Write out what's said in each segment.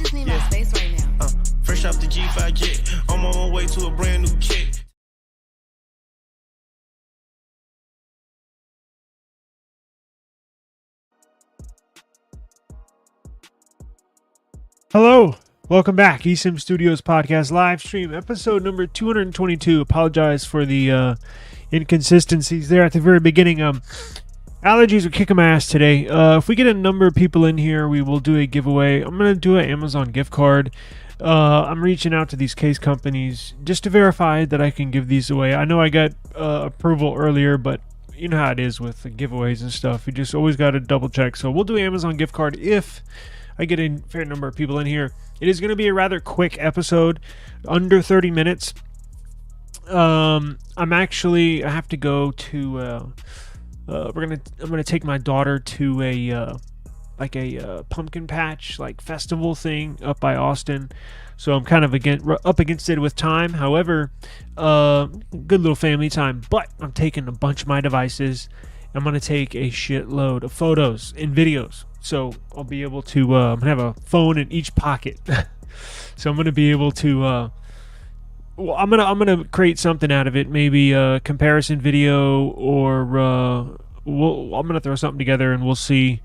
just need my space right now. Fresh off the G5 jet, I'm on my way to a brand new kit. Hello, welcome back. eSIM Studios podcast live stream, episode number 222. Apologize for the inconsistencies there at the very beginning. Allergies are kicking my ass today. If we get a number of people in here, we will do a giveaway. I'm going to do an Amazon gift card. I'm reaching out to these case companies just to verify that I can give these away. I know I got approval earlier, but you know how it is with the giveaways and stuff. You just always got to double check. So we'll do an Amazon gift card if I get a fair number of people in here. It is going to be a rather quick episode, under 30 minutes. I have to go to I'm gonna take my daughter to a pumpkin patch festival thing up by Austin, so I'm kind of up against it with time. However, good little family time, but I'm taking a bunch of my devices. I'm gonna take a shitload of photos and videos, so I'll be able to have a phone in each pocket. So I'm gonna be able to I'm gonna create something out of it, maybe a comparison video, or I'm gonna throw something together and we'll see.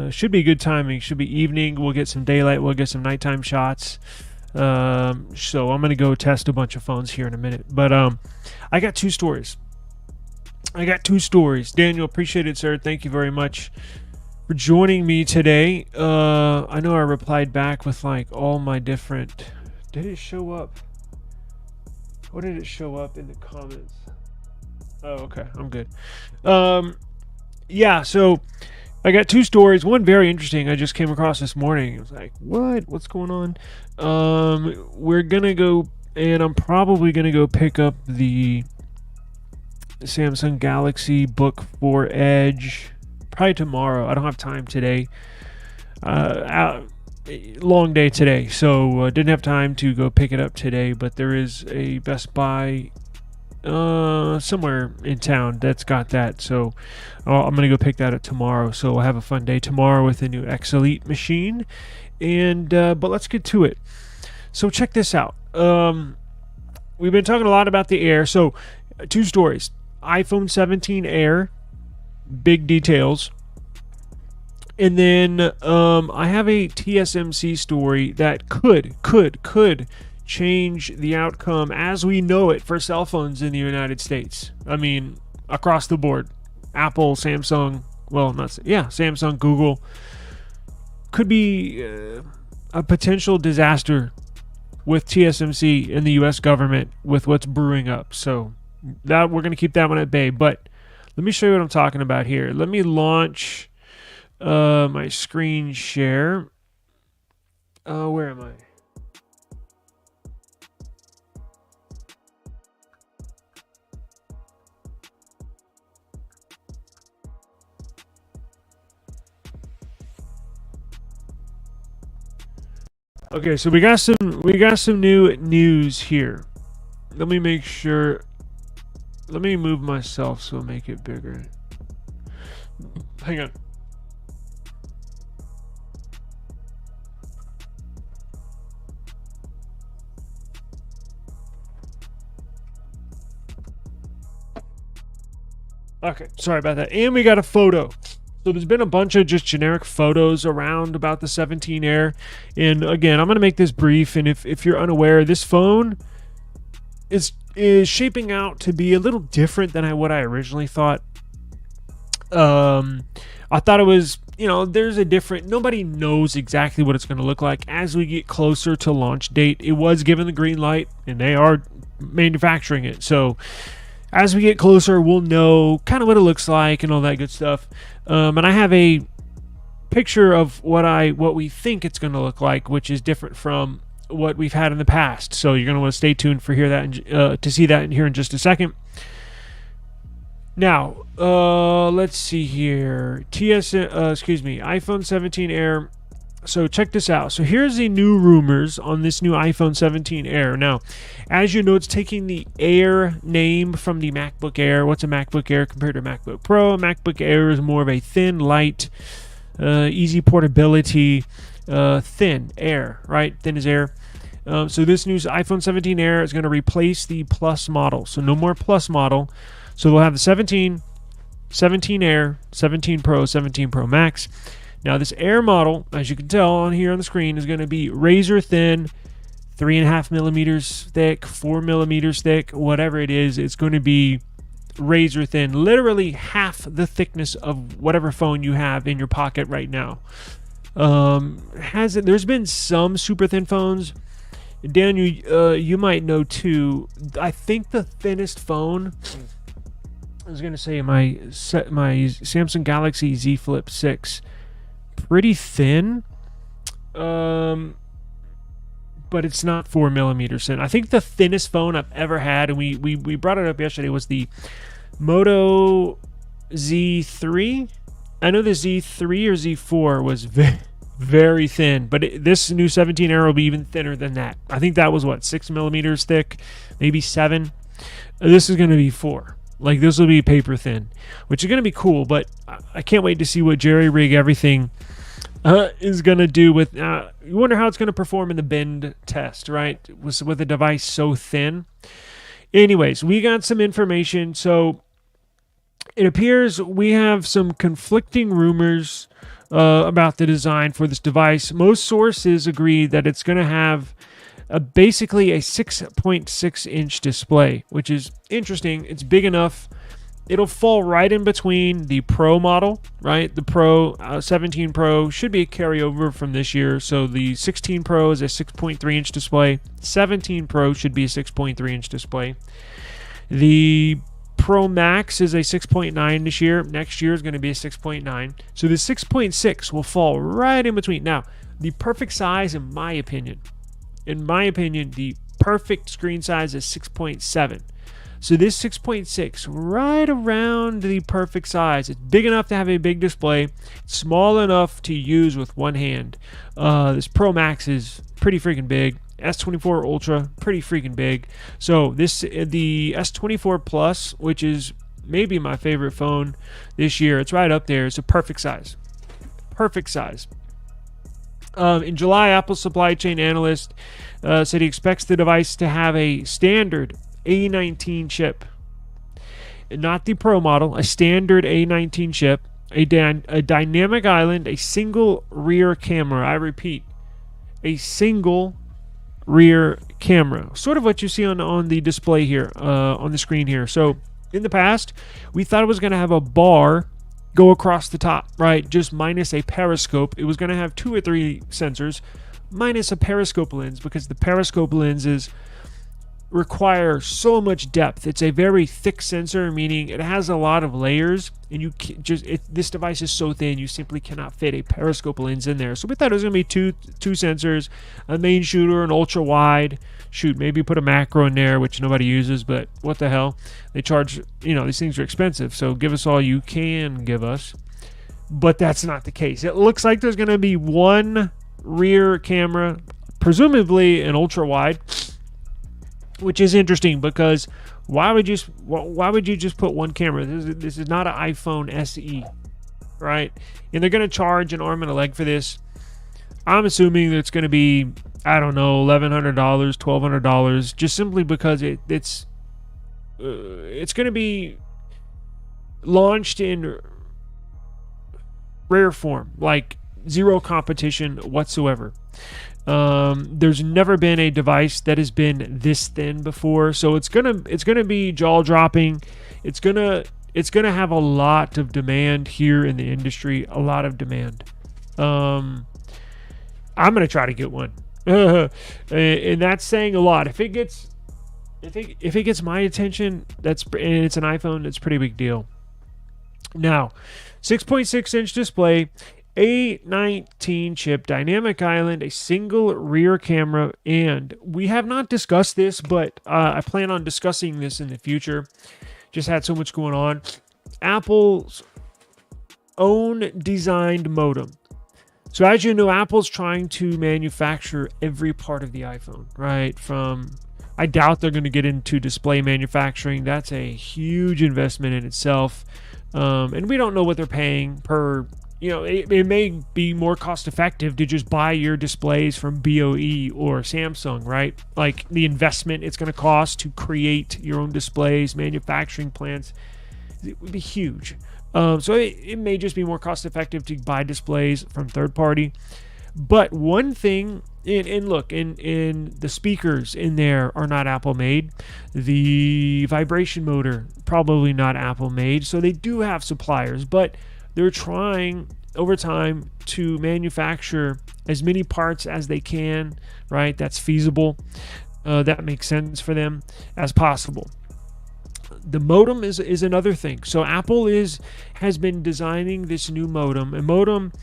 Should be good timing. Should be evening. We'll get some daylight. We'll get some nighttime shots. So I'm gonna go test a bunch of phones here in a minute. But I got two stories. Daniel, appreciate it, sir. Thank you very much for joining me today. I know I replied back with all my different. Did it show up? What did it show up in the comments? Oh, okay. I'm good. Yeah, so I got two stories. One very interesting I just came across this morning. It was like, what? What's going on? We're going to go, and I'm probably going to go pick up the Samsung Galaxy Book 4 Edge probably tomorrow. I don't have time today. Long day today, so didn't have time to go pick it up today, but there is a Best Buy somewhere in town that's got that, so I'm gonna go pick that up tomorrow. So we'll have a fun day tomorrow with the new X Elite machine, and but let's get to it. So check this out. We've been talking a lot about the Air, so two stories. iPhone 17 Air, big details. And then I have a TSMC story that could change the outcome as we know it for cell phones in the United States. I mean, across the board. Apple, Samsung, Samsung, Google. Could be a potential disaster with TSMC and the U.S. government with what's brewing up. So that we're going to keep that one at bay. But let me show you what I'm talking about here. Let me launch my screen share. Where am I? Okay, so we got some new news here. Let me make sure. Let me move myself so I'll make it bigger. Hang on. Okay, sorry about that. And we got a photo. So there's been a bunch of just generic photos around about the 17 Air. And again, I'm going to make this brief. And if you're unaware, this phone is shaping out to be a little different than what I originally thought. I thought it was, there's a different, nobody knows exactly what it's going to look like as we get closer to launch date. It was given the green light and they are manufacturing it. So as we get closer, we'll know kind of what it looks like and all that good stuff. And I have a picture of what we think it's going to look like, which is different from what we've had in the past. So you're going to want to stay tuned for to see that in here in just a second. Now, let's see here. iPhone 17 Air. So check this out. So here's the new rumors on this new iPhone 17 Air. Now, as you know, it's taking the Air name from the MacBook Air. What's a MacBook Air compared to a MacBook Pro? A MacBook Air is more of a thin, light, easy portability. thin air, right? Thin as air. So this new iPhone 17 Air is going to replace the Plus model. So no more Plus model. So they'll have the 17, 17 Air, 17 Pro, 17 Pro Max. Now this Air model, as you can tell on here on the screen, is going to be razor thin, 3.5 millimeters thick, 4 millimeters thick, whatever it is. It's going to be razor thin, literally half the thickness of whatever phone you have in your pocket right now. There's been some super thin phones. Dan, you might know too. I think the thinnest phone, I was gonna say my Samsung Galaxy Z Flip 6, pretty thin, but it's not 4 millimeters thin. I think the thinnest phone I've ever had, and we brought it up yesterday, was the Moto Z3. I know the Z3 or Z4 was very thin, but this new 17 Air will be even thinner than that. I think that was 6 millimeters thick, maybe 7. This is going to be 4. Like, this will be paper thin, which is going to be cool, but I can't wait to see what jerry rig everything is going to do with. You wonder how it's going to perform in the bend test, right? With a device so thin. Anyways, we got some information. So it appears we have some conflicting rumors about the design for this device. Most sources agree that it's going to have basically a 6.6 inch display, which is interesting. It's big enough. It'll fall right in between the Pro model, right? The Pro 17 Pro should be a carryover from this year. So the 16 Pro is a 6.3 inch display. 17 Pro should be a 6.3 inch display. The Pro Max is a 6.9 this year. Next year is going to be a 6.9. So the 6.6 will fall right in between. Now, the perfect size, in my opinion, the perfect screen size is 6.7. So this 6.6, right around the perfect size. It's big enough to have a big display, small enough to use with one hand. This Pro Max is pretty freaking big. S24 Ultra, pretty freaking big. So the S24 Plus, which is maybe my favorite phone this year, it's right up there. It's a perfect size. Perfect size. In July, Apple supply chain analyst said he expects the device to have a standard A19 chip, not the Pro model, a standard A19 chip, a dynamic island, a single rear camera. I repeat, a single rear camera, sort of what you see on the display here, on the screen here. So in the past, we thought it was going to have a bar go across the top, right? Just minus a periscope. It was going to have 2 or 3 sensors minus a periscope lens, because the periscope lenses require so much depth. It's a very thick sensor, meaning it has a lot of layers, and you this device is so thin you simply cannot fit a periscope lens in there. So we thought it was going to be two sensors, a main shooter, an ultra wide shoot, maybe put a macro in there, which nobody uses, but what the hell, they charge, these things are expensive, so give us all you can give us. But that's not the case. It looks like there's going to be one rear camera, presumably an ultra wide, which is interesting, because why would you just put one camera? This is not an iPhone SE, right? And they're going to charge an arm and a leg for this. I'm assuming that it's going to be, I don't know, $1,100, $1,200, just simply because it's going to be launched in rare form, like zero competition whatsoever. There's never been a device that has been this thin before, so it's gonna be jaw dropping. It's gonna have a lot of demand here in the industry, a lot of demand. I'm gonna try to get one, and that's saying a lot. If it gets my attention, and it's an iPhone, it's a pretty big deal. Now, 6.6 inch display, A19 chip, dynamic island, a single rear camera, and we have not discussed this, but I plan on discussing this in the future. Just had so much going on. Apple's own designed modem. So as you know, Apple's trying to manufacture every part of the iPhone, right? I doubt they're going to get into display manufacturing. That's a huge investment in itself. And we don't know what they're paying per it may be more cost effective to just buy your displays from BOE or Samsung, right? Like the investment it's going to cost to create your own displays, manufacturing plants, it would be huge. So it may just be more cost effective to buy displays from third party. But one thing, and look, in the speakers in there are not Apple made. The vibration motor, probably not Apple made. So they do have suppliers, but they're trying over time to manufacture as many parts as they can, right? That's feasible. That makes sense for them as possible. The modem is another thing. So Apple has been designing this new modem. A modem,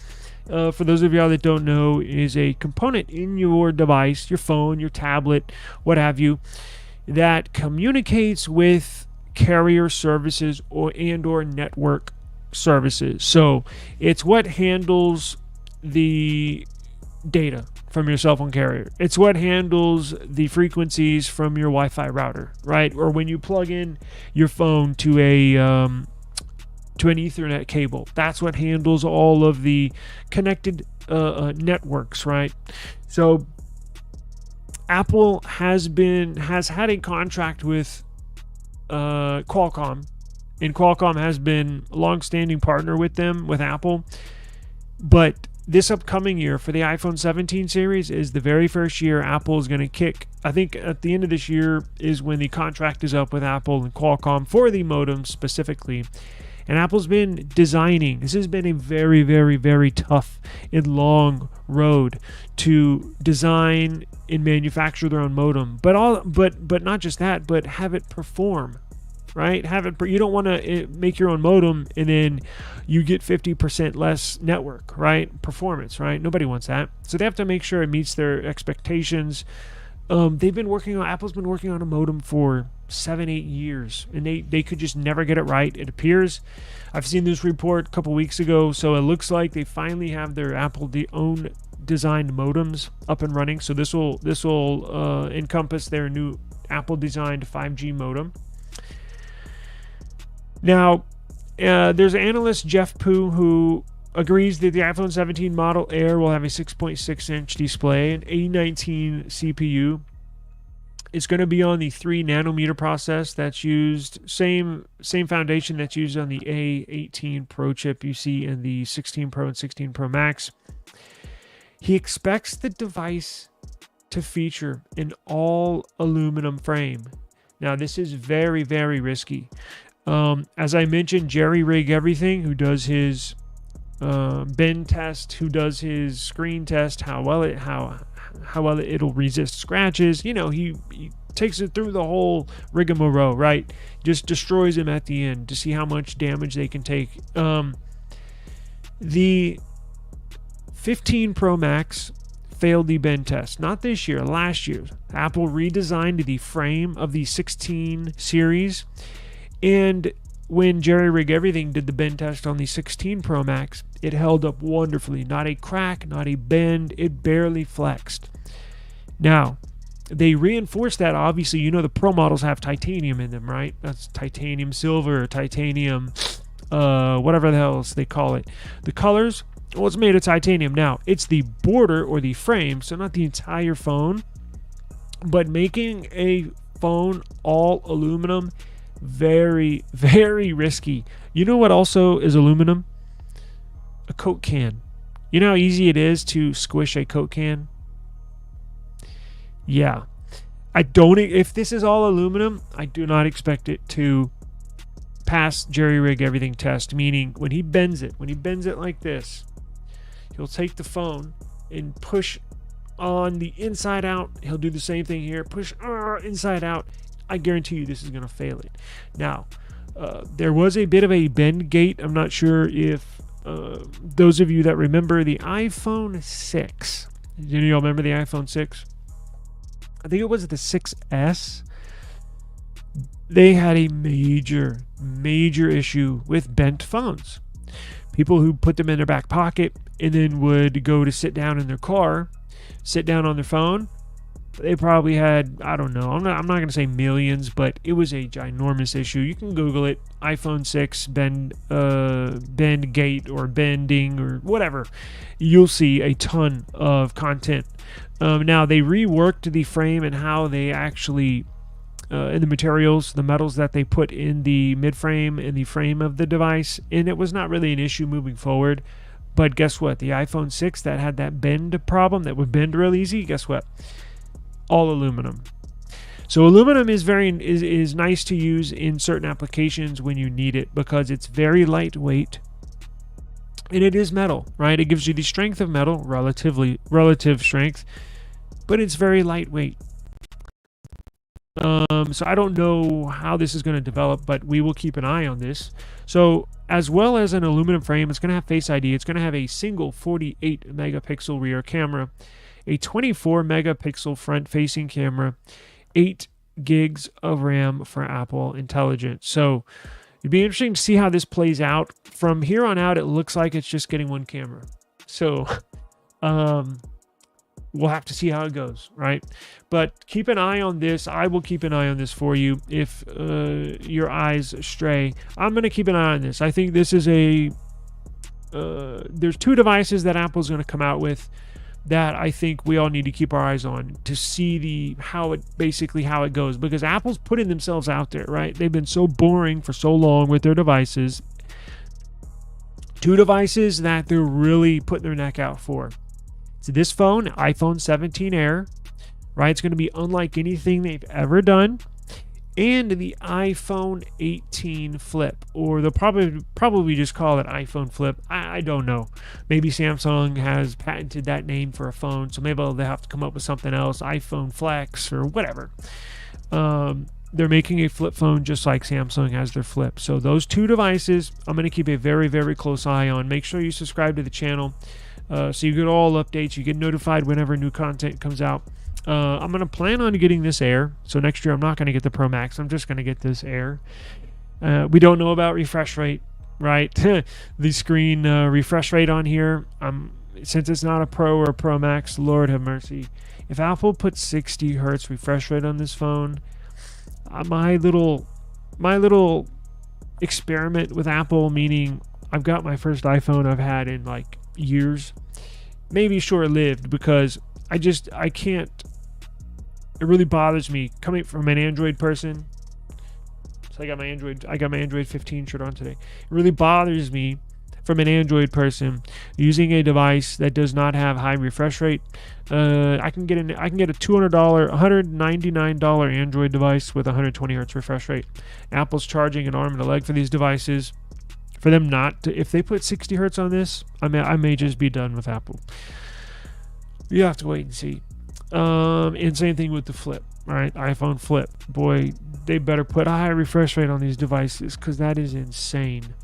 for those of y'all that don't know, is a component in your device, your phone, your tablet, what have you, that communicates with carrier services or network services. So it's what handles the data from your cell phone carrier. It's what handles the frequencies from your Wi-Fi router, right? Or when you plug in your phone to an Ethernet cable, that's what handles all of the connected networks, right? So Apple has had a contract with Qualcomm, and Qualcomm has been a long-standing partner with them, with Apple. But this upcoming year for the iPhone 17 series is the very first year Apple is going to kick. I think at the end of this year is when the contract is up with Apple and Qualcomm for the modem specifically. And Apple's been designing. This has been a very, very, very tough and long road to design and manufacture their own modem. But not just that, but have it perform. Right? You don't want to make your own modem and then you get 50% less network, right? Performance, right? Nobody wants that. So they have to make sure it meets their expectations. Apple's been working on a modem for 7-8 years, and they could just never get it right. It appears. I've seen this report a couple weeks ago, so it looks like they finally have their Apple own designed modems up and running. So this will encompass their new Apple designed 5G modem. Now, there's analyst Jeff Poo who agrees that the iPhone 17 Model Air will have a 6.6-inch display, an A19 CPU. It's going to be on the 3 nanometer process that's used, same foundation that's used on the A18 Pro chip you see in the 16 Pro and 16 Pro Max. He expects the device to feature an all aluminum frame. Now, this is very, very risky. As I mentioned, Jerry Rig Everything, who does his bend test, who does his screen test, how well it'll resist scratches. He takes it through the whole rigmarole, right? Just destroys him at the end to see how much damage they can take. The 15 Pro Max failed the bend test, not this year, last year. Apple redesigned the frame of the 16 series. And when Jerry Rig Everything did the bend test on the 16 Pro Max, it held up wonderfully. Not a crack, not a bend. It barely flexed. Now, they reinforced that. Obviously, the Pro models have titanium in them, right? That's titanium silver, titanium, whatever the hell else they call it. The colors, well, it's made of titanium. Now, it's the border or the frame, so not the entire phone. But making a phone all aluminum, very, very risky. You know what also is aluminum? A Coke can. You know how easy it is to squish a Coke can? Yeah. If this is all aluminum, I do not expect it to pass Jerry Rig Everything test, meaning when he bends it like this, he'll take the phone and push on the inside out. He'll do the same thing here. Push inside out. I guarantee you this is going to fail it. Now, there was a bit of a bend gate. I'm not sure if those of you that remember the iPhone 6. Do you all remember the iPhone 6? I think it was the 6S. They had a major, major issue with bent phones. People who put them in their back pocket and then would go to sit down in their car, sit down on their phone, They probably had, I don't know, I'm not going to say millions, but it was a ginormous issue. You can Google it, iPhone 6 bend gate or bending or whatever. You'll see a ton of content. Now they reworked the frame and how they actually in the materials, the metals that they put in the mid frame and the frame of the device, and it was not really an issue moving forward. But guess what? The iPhone 6 that had that bend problem, that would bend real easy, guess what? All aluminum. So aluminum is is nice to use in certain applications when you need it, because it's very lightweight and it is metal, right? It gives you the strength of metal, relative strength, but it's very lightweight. So I don't know how this is going to develop, but we will keep an eye on this. So as well as an aluminum frame, it's going to have Face ID. It's going to have a single 48 megapixel rear camera, a 24 megapixel front facing camera, 8 gigs of RAM for Apple Intelligence. So it'd be interesting to see how this plays out. From here on out, it looks like it's just getting one camera. So we'll have to see how it goes, right? But keep an eye on this. I will keep an eye on this for you. If your eyes stray, I'm going to keep an eye on this. I think this is there's 2 devices that Apple's going to come out with that I think we all need to keep our eyes on to see how it goes, because Apple's putting themselves out there, right? They've been so boring for so long with their devices. 2 devices that they're really putting their neck out for. So this phone, iPhone 17 Air, right? It's going to be unlike anything they've ever done. And the iPhone 18 Flip, or they'll probably just call it iPhone Flip. I don't know. Maybe Samsung has patented that name for a phone, so maybe they'll have to come up with something else, iPhone Flex or whatever. They're making a flip phone just like Samsung has their Flip. So those 2 devices, I'm going to keep a very, very close eye on. Make sure you subscribe to the channel. So you get all updates. You get notified whenever new content comes out. I'm going to plan on getting this Air. So next year I'm not going to get the Pro Max. I'm just going to get this Air. We don't know about refresh rate, right? The screen refresh rate on here, since it's not a Pro or a Pro Max, Lord have mercy. If Apple puts 60 hertz refresh rate on this phone, my little experiment with Apple, meaning I've got my first iPhone I've had in like years, maybe short-lived, because I can't. It really bothers me coming from an Android person. So I got my Android 15 shirt on today. It really bothers me from an Android person using a device that does not have high refresh rate. I can get a $199 Android device with 120 hertz refresh rate. Apple's charging an arm and a leg for these devices. For them not to, if they put 60 hertz on this, I may just be done with Apple. You have to wait and see. And same thing with the Flip, right? iPhone Flip. Boy, they better put a high refresh rate on these devices, because that is insane.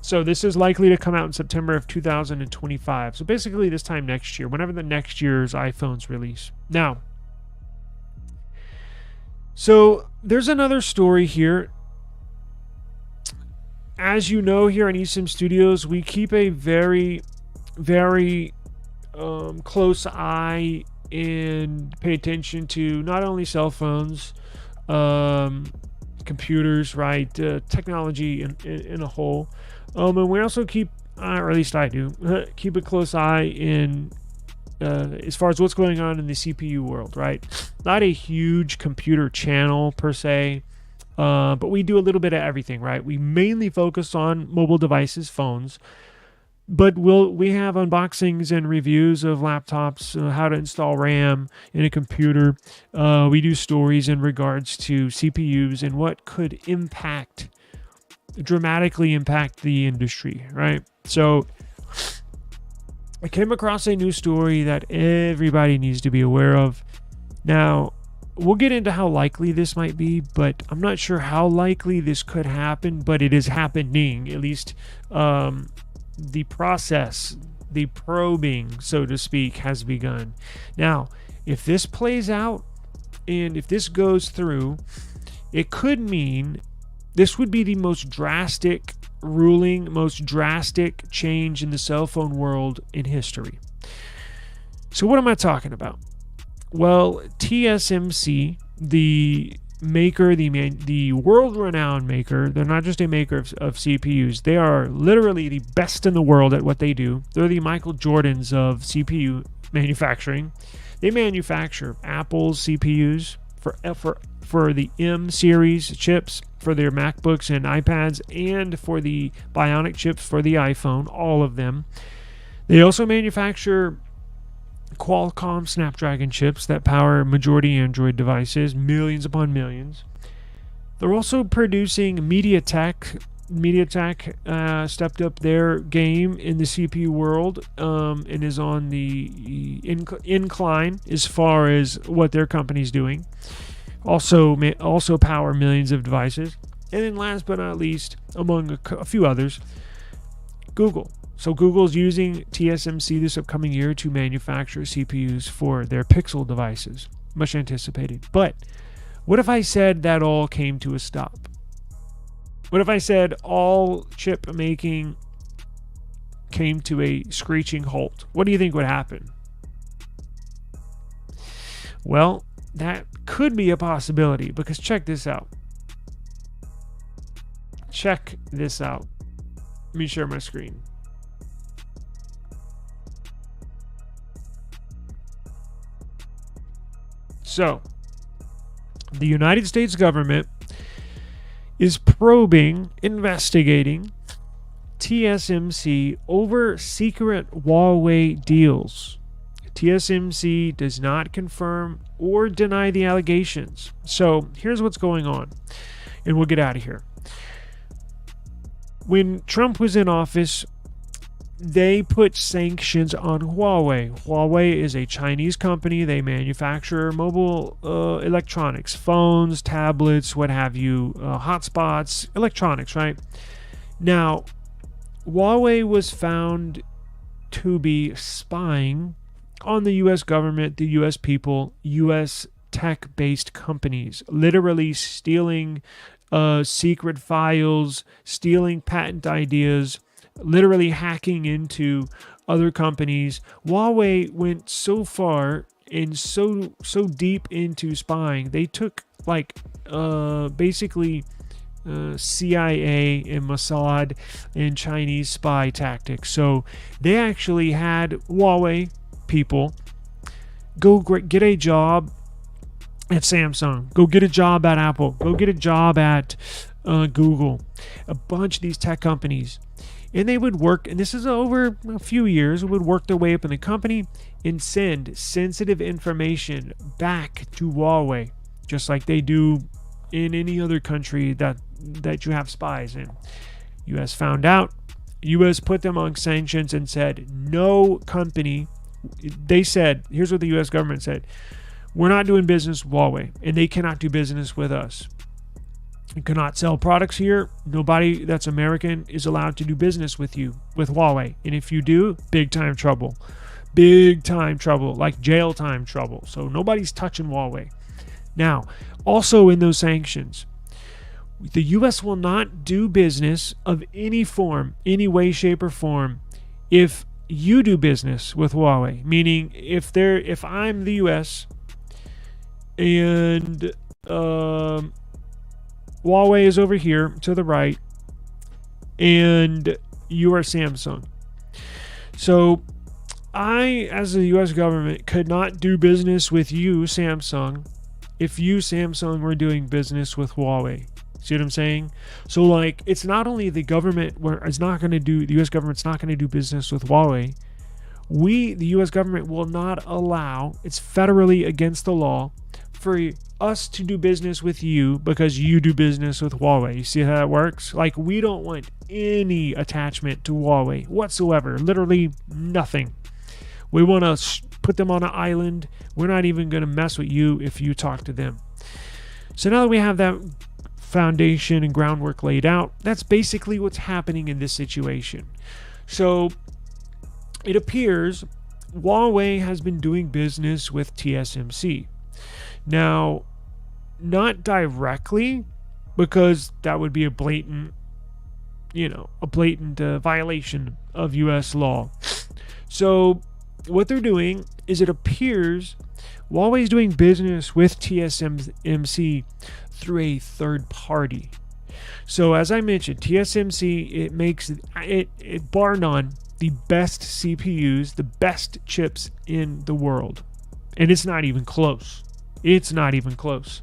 So this is likely to come out in September of 2025. So basically this time next year, whenever the next year's iPhones release. Now, so there's another story here. As you know, here in eSIM Studios, we keep a very, very close eye and pay attention to not only cell phones, computers, right, technology in a whole, and we also keep, or at least I do, keep a close eye in as far as what's going on in the CPU world, right? Not a huge computer channel per se, but we do a little bit of everything, right? We mainly focus on mobile devices, phones, but we have unboxings and reviews of laptops, how to install RAM in a computer. We do stories in regards to CPUs and what could dramatically impact the industry, right? So I came across a new story that everybody needs to be aware of. Now, we'll get into how likely this might be, but I'm not sure how likely this could happen, but it is happening. At least the process, the probing, so to speak, has begun. Now, if this plays out and if this goes through, it could mean this would be the most drastic ruling, most drastic change in the cell phone world in history. So what am I talking about? Well, TSMC, the maker, the world-renowned maker, they're not just a maker of CPUs. They are literally the best in the world at what they do. They're the Michael Jordans of CPU manufacturing. They manufacture Apple's CPUs for the M series chips for their MacBooks and iPads, and for the Bionic chips for the iPhone, all of them. They also manufacture Qualcomm Snapdragon chips that power majority Android devices, millions upon millions. They're also producing MediaTek. MediaTek stepped up their game in the CPU world and is on the incline as far as what their company's doing. Also power millions of devices. And then last but not least, among a few others, Google. So Google's using TSMC this upcoming year to manufacture CPUs for their Pixel devices. Much anticipated. But what if I said that all came to a stop? What if I said all chip making came to a screeching halt? What do you think would happen? Well, that could be a possibility, because check this out. Check this out. Let me share my screen. So, the United States government is investigating TSMC over secret Huawei deals. TSMC does not confirm or deny the allegations. So, here's what's going on, and we'll get out of here. When Trump was in office, they put sanctions on Huawei. Huawei is a Chinese company. They manufacture mobile electronics, phones, tablets, what have you, hotspots, electronics, right? Now, Huawei was found to be spying on the U.S. government, the U.S. people, U.S. tech-based companies, literally stealing secret files, stealing patent ideas, literally hacking into other companies. Huawei went so far and so deep into spying. They took basically CIA and Mossad and Chinese spy tactics. So they actually had Huawei people go get a job at Samsung, go get a job at Apple, go get a job at Google, a bunch of these tech companies. And they would work, and this is over a few years, would work their way up in the company and send sensitive information back to Huawei, just like they do in any other country that you have spies in. U.S. found out. U.S. put them on sanctions and said, no company, they said, here's what the U.S. government said, we're not doing business with Huawei, and they cannot do business with us. You cannot sell products here. Nobody that's American is allowed to do business with you, with Huawei. And if you do, big time trouble. Big time trouble, like jail time trouble. So nobody's touching Huawei. Now, also in those sanctions, the U.S. will not do business of any form, any way, shape, or form, if you do business with Huawei. Meaning, if I'm the U.S. and Huawei is over here to the right, and you are Samsung. So I, as the U.S. government, could not do business with you, Samsung, if you, Samsung, were doing business with Huawei. See what I'm saying? So, it's not only the government the U.S. government's not going to do business with Huawei. The U.S. government, will not allow, it's federally against the law, for us to do business with you because you do business with Huawei. You see how that works? We don't want any attachment to Huawei whatsoever. Literally nothing. We want to put them on an island. We're not even going to mess with you if you talk to them. So now that we have that foundation and groundwork laid out, that's basically what's happening in this situation. So it appears Huawei has been doing business with TSMC. Now, not directly, because that would be a blatant violation of U.S. law. So what they're doing is it appears Huawei is doing business with TSMC through a third party. So as I mentioned, TSMC, it makes it bar none the best CPUs, the best chips in the world. And it's not even close. It's not even close.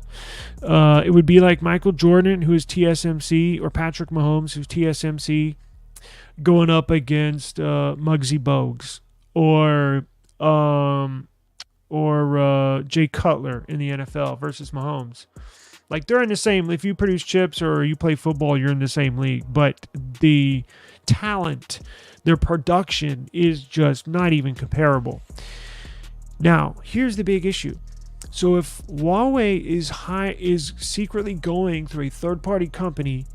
It would be like Michael Jordan, who is TSMC, or Patrick Mahomes, who's TSMC, going up against Muggsy Bogues or Jay Cutler in the NFL versus Mahomes. Like, they're in the same. If you produce chips or you play football, you're in the same league. But the talent, their production is just not even comparable. Now, here's the big issue. So if Huawei is secretly going through a third-party company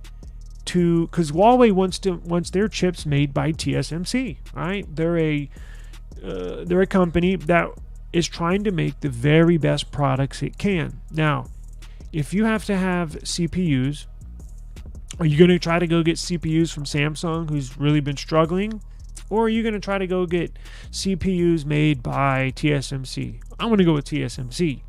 because Huawei wants their chips made by TSMC, right? They're a company that is trying to make the very best products it can. Now, if you have to have CPUs, are you going to try to go get CPUs from Samsung, who's really been struggling? Or are you going to try to go get CPUs made by TSMC? I'm going to go with TSMC.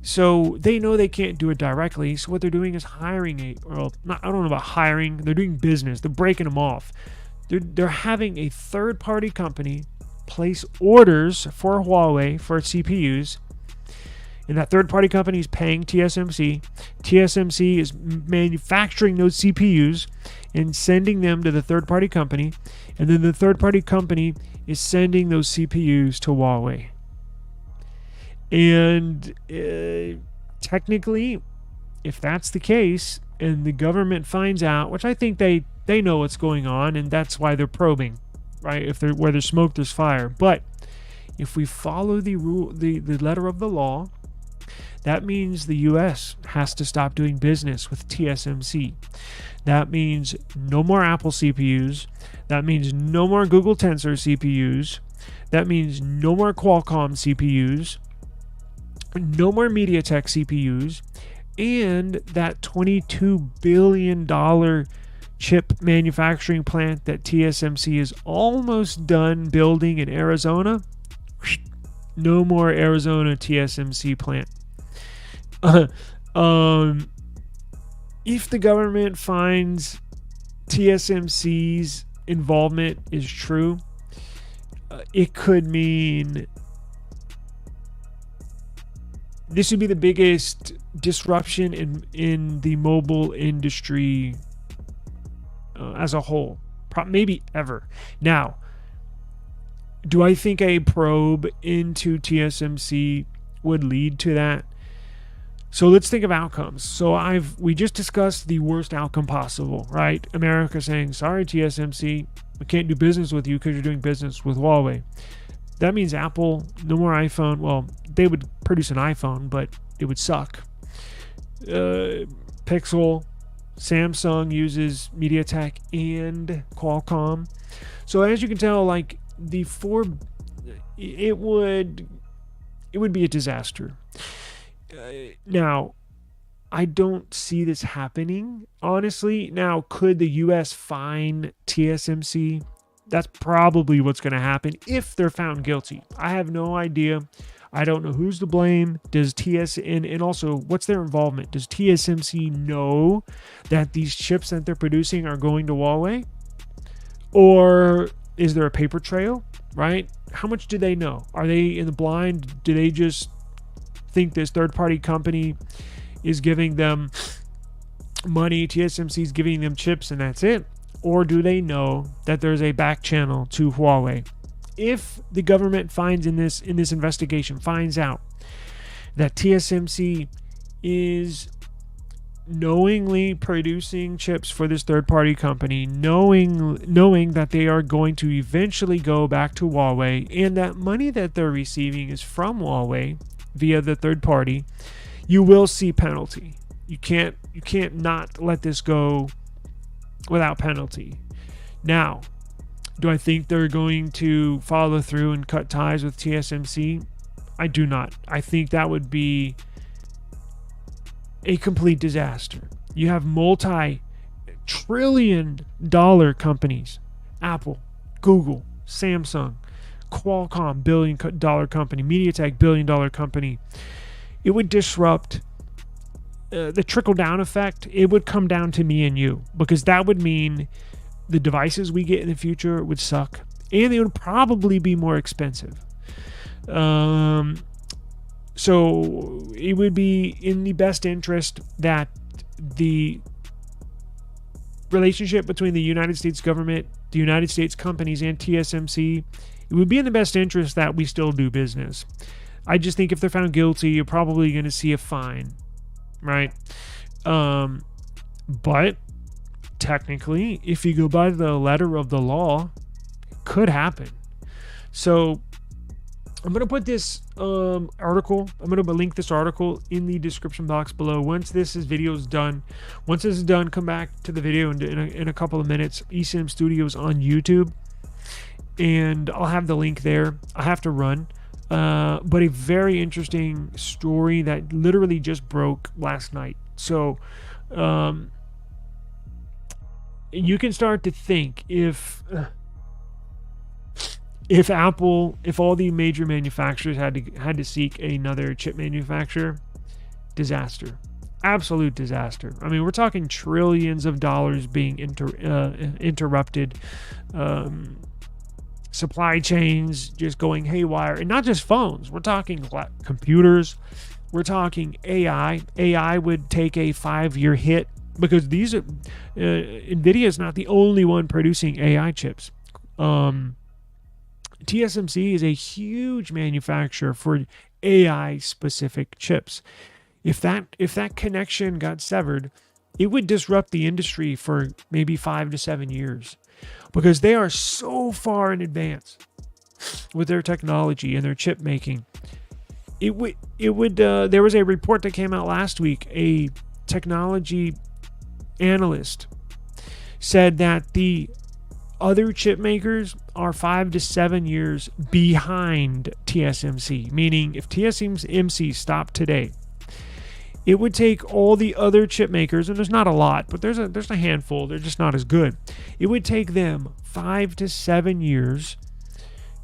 So they know they can't do it directly. So what they're doing is I don't know about hiring. They're doing business. They're breaking them off. They're having a third-party company place orders for Huawei for CPUs. And that third-party company is paying TSMC. TSMC is manufacturing those CPUs and sending them to the third-party company. And then the third-party company is sending those CPUs to Huawei. And technically, if that's the case, and the government finds out, which I think they know what's going on, and that's why they're probing, right? Where there's smoke, there's fire. But if we follow the letter of the law, that means the U.S. has to stop doing business with TSMC. That means no more Apple CPUs. That means no more Google Tensor CPUs. That means no more Qualcomm CPUs. No more MediaTek CPUs. And that $22 billion chip manufacturing plant that TSMC is almost done building in Arizona. No more Arizona TSMC plant. If the government finds TSMC's involvement is true, it could mean this would be the biggest disruption in the mobile industry as a whole, maybe ever. Now, do I think a probe into TSMC would lead to that? So let's think of outcomes. So we just discussed the worst outcome possible, right? America saying, sorry, TSMC, we can't do business with you because you're doing business with Huawei. That means Apple, no more iPhone. Well, they would produce an iPhone, but it would suck. Pixel, Samsung uses MediaTek and Qualcomm. So as you can tell, like it would be a disaster. Now, I don't see this happening, honestly. Now, could the U.S. fine TSMC? That's probably what's going to happen if they're found guilty. I have no idea. I don't know who's to blame. And also, what's their involvement? Does TSMC know that these chips that they're producing are going to Huawei? Or is there a paper trail, right? How much do they know? Are they in the blind? Do they just think this third-party company is giving them money, TSMC is giving them chips, and that's it? Or do they know that there's a back channel to Huawei? If the government finds in this investigation finds out that TSMC is knowingly producing chips for this third-party company, knowing that they are going to eventually go back to Huawei, and that money that they're receiving is from Huawei via the third party, you will see penalty. You can't not let this go without penalty. Now, do I think they're going to follow through and cut ties with TSMC? I do not. I think that would be a complete disaster. You have multi-trillion-dollar companies, Apple, Google, Samsung, Qualcomm, $1 billion company, MediaTek, $1 billion company. It would disrupt the trickle-down effect. It would come down to me and you, because that would mean the devices we get in the future would suck, and they would probably be more expensive. So it would be in the best interest that the relationship between the United States government, the United States companies, and TSMC, it would be in the best interest that we still do business. I just think if they're found guilty, you're probably going to see a fine, right? But technically, if you go by the letter of the law, it could happen. So I'm going to put this article, I'm going to link this article in the description box below. Once this video is done, come back to the video in a couple of minutes. eSIM Studios on YouTube, and I'll have the link there. I have to run. But a very interesting story that literally just broke last night. So you can start to think if Apple, if all the major manufacturers had to seek another chip manufacturer, disaster, absolute disaster. I mean, we're talking trillions of dollars being interrupted. Supply chains just going haywire, and not just phones. We're talking computers. We're talking AI. AI would take a 5-year hit, because these are NVIDIA is not the only one producing AI chips. TSMC is a huge manufacturer for AI specific chips. If that connection got severed, it would disrupt the industry for maybe 5 to 7 years, because they are so far in advance with their technology and their chip making. There was a report that came out last week. A technology analyst said that the other chip makers are 5 to 7 years behind TSMC, meaning if TSMC stopped today, it would take all the other chip makers, and there's not a lot, but there's a handful, they're just not as good. It would take them 5 to 7 years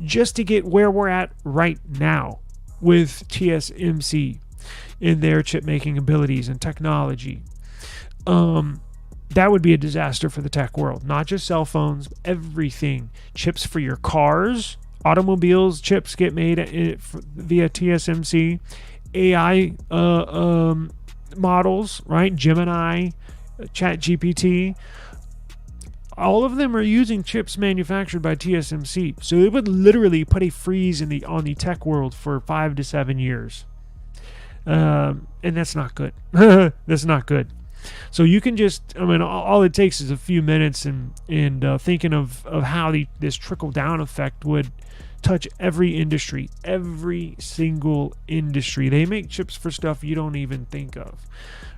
just to get where we're at right now with TSMC in their chip making abilities and technology. That would be a disaster for the tech world. Not just cell phones, everything. Chips for your cars, automobiles, chips get made via TSMC. AI models, right? Gemini, ChatGPT, all of them are using chips manufactured by TSMC. So it would literally put a freeze on the tech world for 5 to 7 years. And that's not good. That's not good. So you can just, I mean, all it takes is a few minutes and thinking of how this trickle-down effect would touch every industry, every single industry. They make chips for stuff you don't even think of,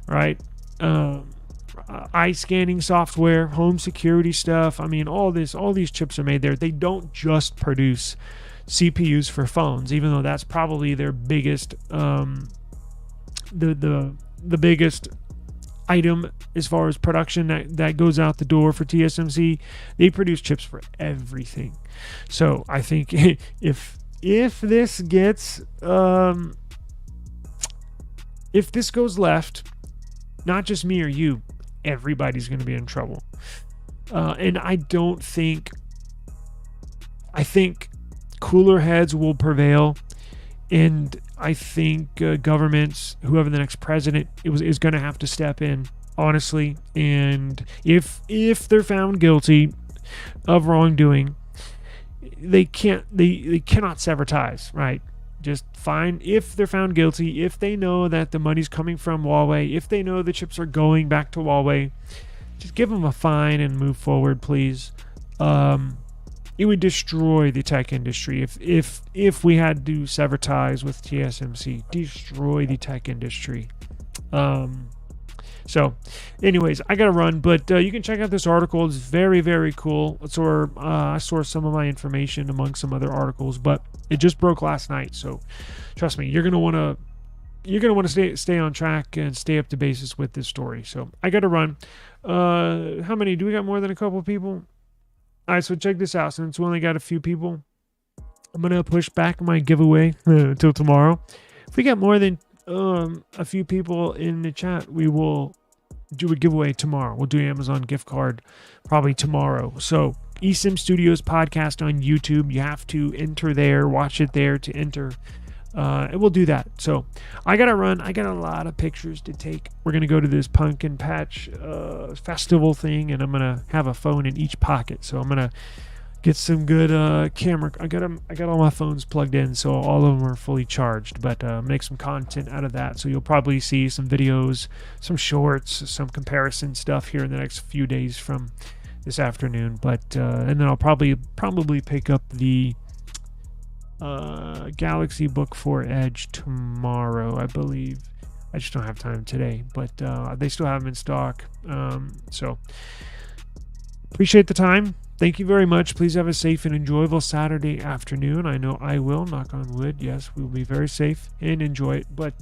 right? Eye scanning software, home security stuff. I mean, all these chips are made there. They don't just produce CPUs for phones, even though that's probably their biggest, the biggest item as far as production that goes out the door for TSMC. They produce chips for everything. So I think if this gets if this goes left, not just me or you, everybody's going to be in trouble. And I think cooler heads will prevail, and I think governments, whoever the next president is going to have to step in, honestly. And if they're found guilty of wrongdoing, they cannot sever ties, right? Just fine. If they're found guilty, if they know that the money's coming from Huawei, if they know the chips are going back to Huawei, just give them a fine and move forward, please. It would destroy the tech industry if we had to sever ties with TSMC. Destroy the tech industry. So, anyways, I gotta run, but you can check out this article. It's very, very cool. I sourced some of my information among some other articles, but it just broke last night. So, trust me, you're gonna want to stay on track and stay up to basis with this story. So, I gotta run. How many? Do we got more than a couple of people? All right, so check this out. Since we only got a few people, I'm going to push back my giveaway until tomorrow. If we get more than a few people in the chat, we will do a giveaway tomorrow. We'll do an Amazon gift card probably tomorrow. So eSIM Studios podcast on YouTube. You have to enter there, watch it there to enter. And we'll do that. So I got to run. I got a lot of pictures to take. We're going to go to this pumpkin patch festival thing, and I'm going to have a phone in each pocket. So I'm going to get some good camera. I got all my phones plugged in, so all of them are fully charged, but make some content out of that. So you'll probably see some videos, some shorts, some comparison stuff here in the next few days from this afternoon. But and then I'll probably pick up the Galaxy Book 4 Edge tomorrow, I believe. I just don't have time today, but they still have them in stock. So appreciate the time. Thank you very much. Please have a safe and enjoyable Saturday afternoon. I know I will, knock on wood. Yes, we will be very safe and enjoy it. But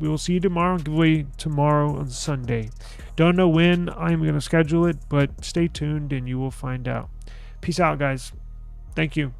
we will see you tomorrow. Giveaway tomorrow on Sunday. Don't know when I'm going to schedule it, but stay tuned and you will find out. Peace out, guys. Thank you.